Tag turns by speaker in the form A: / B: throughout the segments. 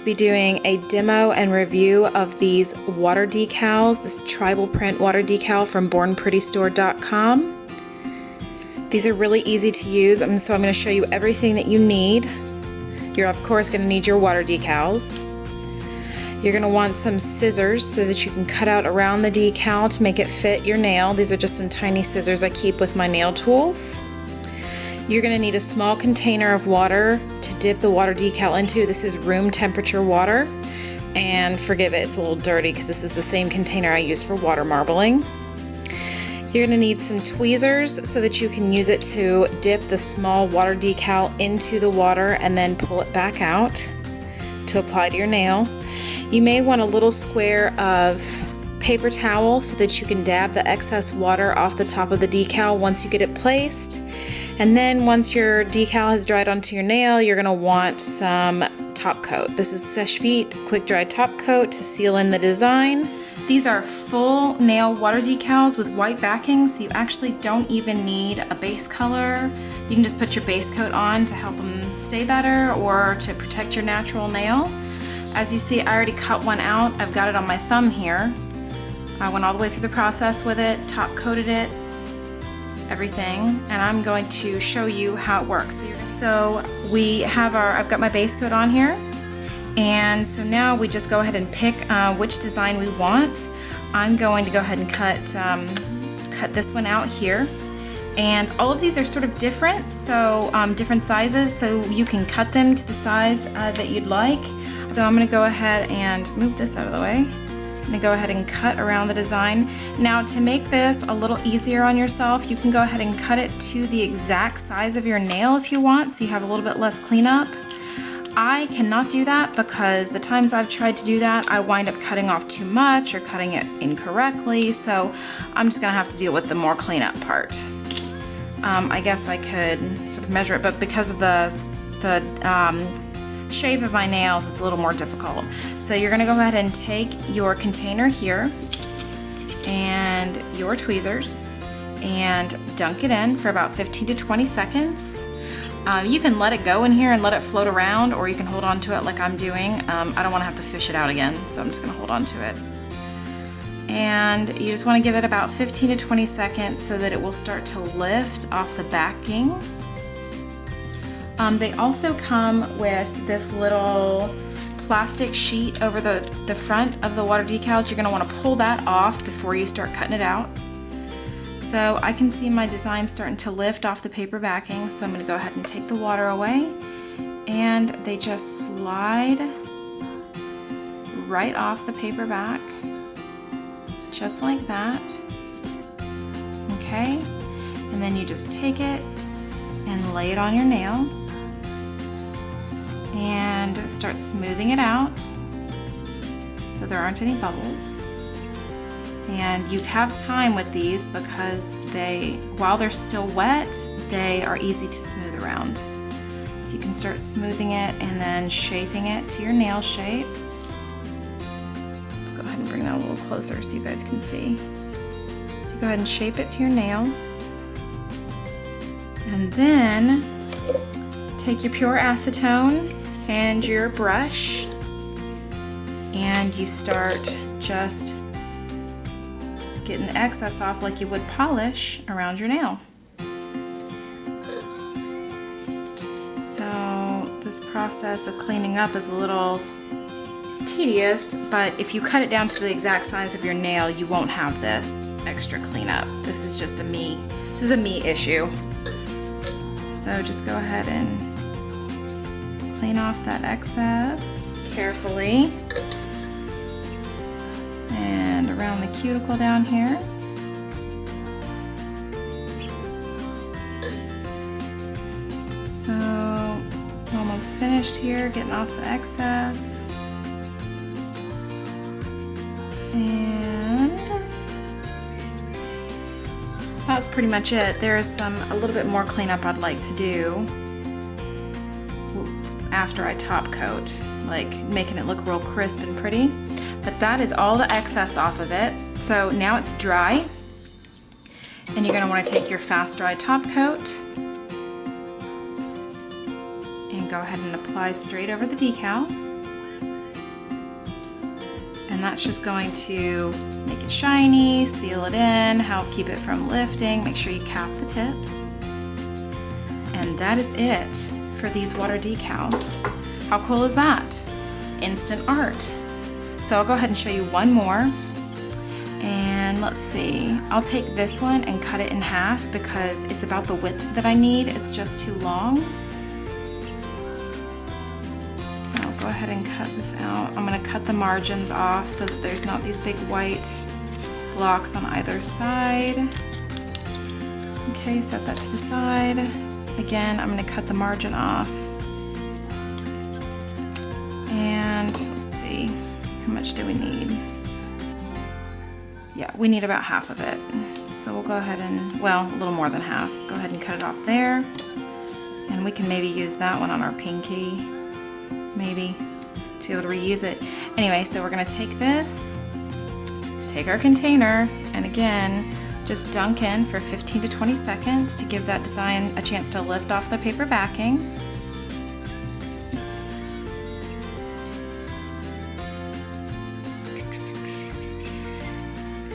A: be doing a demo and review of these water decals, this tribal print water decal from BornPrettyStore.com. These are really easy to use, so I'm going to show you everything that you need. You're of course going to need your water decals. You're going to want some scissors so that you can cut out around the decal to make it fit your nail. These are just some tiny scissors I keep with my nail tools. You're going to need a small container of water to dip the water decal into. This is room temperature water, and forgive it, it's a little dirty because this is the same container I use for water marbling. You're going to need some tweezers so that you can use it to dip the small water decal into the water and then pull it back out to apply to your nail. You may want a little square of paper towel so that you can dab the excess water off the top of the decal once you get it placed. And then once your decal has dried onto your nail, you're going to want some top coat. This is Seche Vite quick dry top coat to seal in the design. These are full nail water decals with white backing, so you actually don't even need a base color. You can just put your base coat on to help them stay better or to protect your natural nail. As you see, I already cut one out. I've got it on my thumb here. I went all the way through the process with it, top coated it, everything, and I'm going to show you how it works. So we have I've got my base coat on here, and so now we just go ahead and pick which design we want. I'm going to go ahead and cut this one out here, and all of these are sort of different, so different sizes, so you can cut them to the size that you'd like. So I'm going to go ahead and move this out of the way. I'm going to go ahead and cut around the design. Now, to make this a little easier on yourself, you can go ahead and cut it to the exact size of your nail if you want, so you have a little bit less cleanup. I cannot do that because the times I've tried to do that, I wind up cutting off too much or cutting it incorrectly, so I'm just going to have to deal with the more cleanup part. I guess I could sort of measure it, but because of the shape of my nails, it's a little more difficult. So you're going to go ahead and take your container here and your tweezers and dunk it in for about 15 to 20 seconds. You can let it go in here and let it float around, or you can hold on to it like I'm doing. I don't want to have to fish it out again, so I'm just going to hold on to it. And you just want to give it about 15 to 20 seconds so that it will start to lift off the backing. They also come with this little plastic sheet over the front of the water decals. You're going to want to pull that off before you start cutting it out. So I can see my design starting to lift off the paper backing, so I'm going to go ahead and take the water away, and they just slide right off the paper back, just like that. Okay, and then you just take it and lay it on your nail and start smoothing it out so there aren't any bubbles. And you have time with these because while they're still wet, they are easy to smooth around. So you can start smoothing it and then shaping it to your nail shape. Let's go ahead and bring that a little closer so you guys can see. So go ahead and shape it to your nail. And then take your pure acetone and your brush, and you start just getting the excess off like you would polish around your nail. So this process of cleaning up is a little tedious, but if you cut it down to the exact size of your nail, you won't have this extra cleanup. This is just this is a me issue. So just go ahead and clean off that excess carefully. And around the cuticle down here. So I'm almost finished here, getting off the excess. And that's pretty much it. There is a little bit more cleanup I'd like to do after I top coat, like making it look real crisp and pretty. But that is all the excess off of it. So now it's dry, and you're going to want to take your fast dry top coat and go ahead and apply straight over the decal. And that's just going to make it shiny, seal it in, help keep it from lifting. Make sure you cap the tips. And that is it for these water decals. How cool is that? Instant art. So I'll go ahead and show you one more. And let's see, I'll take this one and cut it in half because it's about the width that I need. It's just too long. So I'll go ahead and cut this out. I'm going to cut the margins off so that there's not these big white blocks on either side. Okay, set that to the side. Again, I'm going to cut the margin off. And let's see, how much do we need? Yeah, we need about half of it. So we'll go ahead and, well, a little more than half. Go ahead and cut it off there. And we can maybe use that one on our pinky, maybe, to be able to reuse it. Anyway, so we're gonna take this, take our container, and again, just dunk in for 15 to 20 seconds to give that design a chance to lift off the paper backing.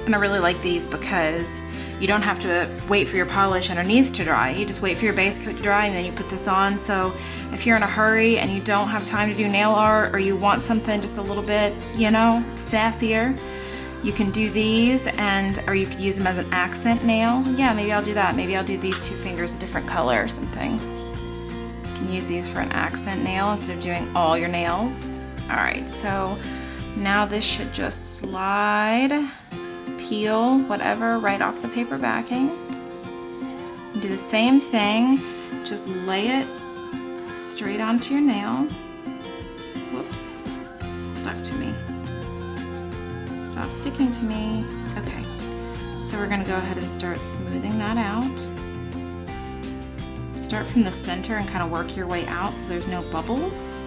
A: And I really like these because you don't have to wait for your polish underneath to dry. You just wait for your base coat to dry and then you put this on. So if you're in a hurry and you don't have time to do nail art, or you want something just a little bit, you know, sassier, you can do these, or you could use them as an accent nail. Yeah, maybe I'll do that. Maybe I'll do these two fingers a different color or something. You can use these for an accent nail instead of doing all your nails. All right, so now this should just slide, peel, whatever, right off the paper backing. And do the same thing, just lay it straight onto your nail. Whoops, stuck to me. Stop sticking to me. Okay, so we're gonna go ahead and start smoothing that out. Start from the center and kind of work your way out so there's no bubbles.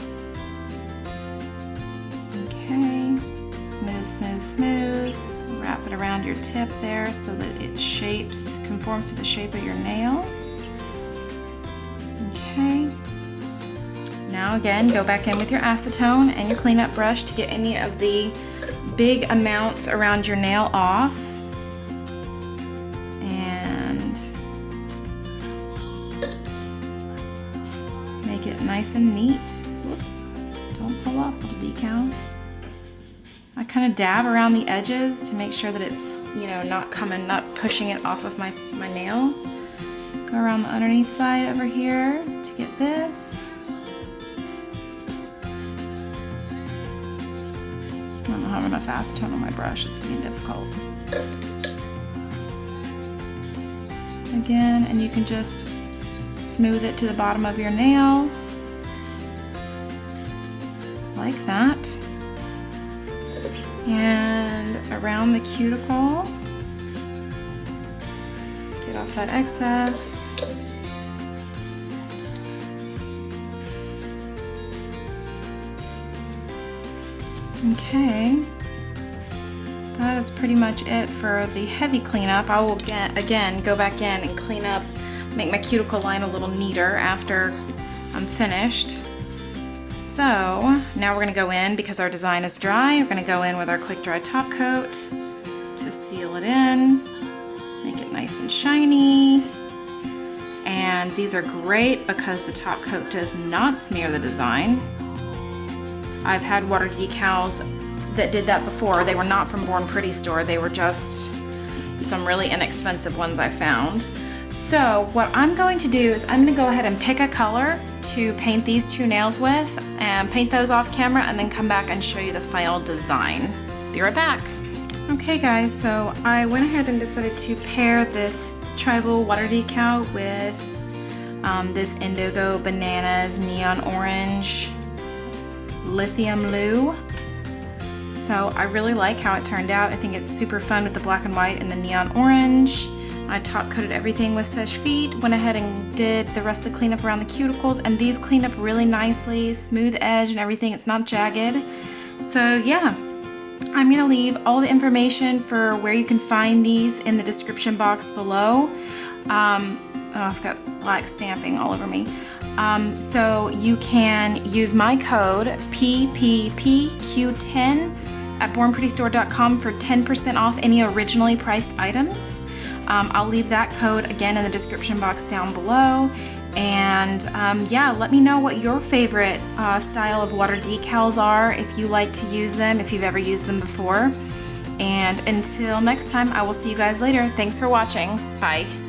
A: Okay, smooth, smooth, smooth. Wrap it around your tip there so that it conforms to the shape of your nail. Okay. Now again, go back in with your acetone and your cleanup brush to get any of the big amounts around your nail off. And make it nice and neat. Whoops, don't pull off, little decal. I kind of dab around the edges to make sure that it's, you know, not pushing it off of my nail. Go around the underneath side over here to get this. I don't have enough acetone on my brush, it's being difficult. Again, and you can just smooth it to the bottom of your nail, like that. And around the cuticle, get off that excess. Okay, that is pretty much it for the heavy cleanup. I will again go back in and clean up, make my cuticle line a little neater after I'm finished. So now we're going to go in, because our design is dry, we're going to go in with our quick dry top coat to seal it in, make it nice and shiny. And these are great because the top coat does not smear the design. I've had water decals that did that before. They were not from BornPrettyStore, they were just some really inexpensive ones I found. So what I'm going to do is I'm going to go ahead and pick a color to paint these two nails with, and paint those off camera, and then come back and show you the final design. Be right back. Okay guys, so I went ahead and decided to pair this tribal water decal with this Indigo Bananas Neon Orange Lithium LiLoo. So I really like how it turned out. I think it's super fun with the black and white and the neon orange. I top coated everything with Seche Vite, went ahead and did the rest of the cleanup around the cuticles, and these clean up really nicely, smooth edge and everything, it's not jagged. So yeah, I'm gonna leave all the information for where you can find these in the description box below. Oh, I've got black stamping all over me. So you can use my code PPPQ10 at BornPrettyStore.com for 10% off any originally priced items. I'll leave that code again in the description box down below. And yeah, let me know what your favorite style of water decals are, if you like to use them, if you've ever used them before. And until next time, I will see you guys later. Thanks for watching. Bye.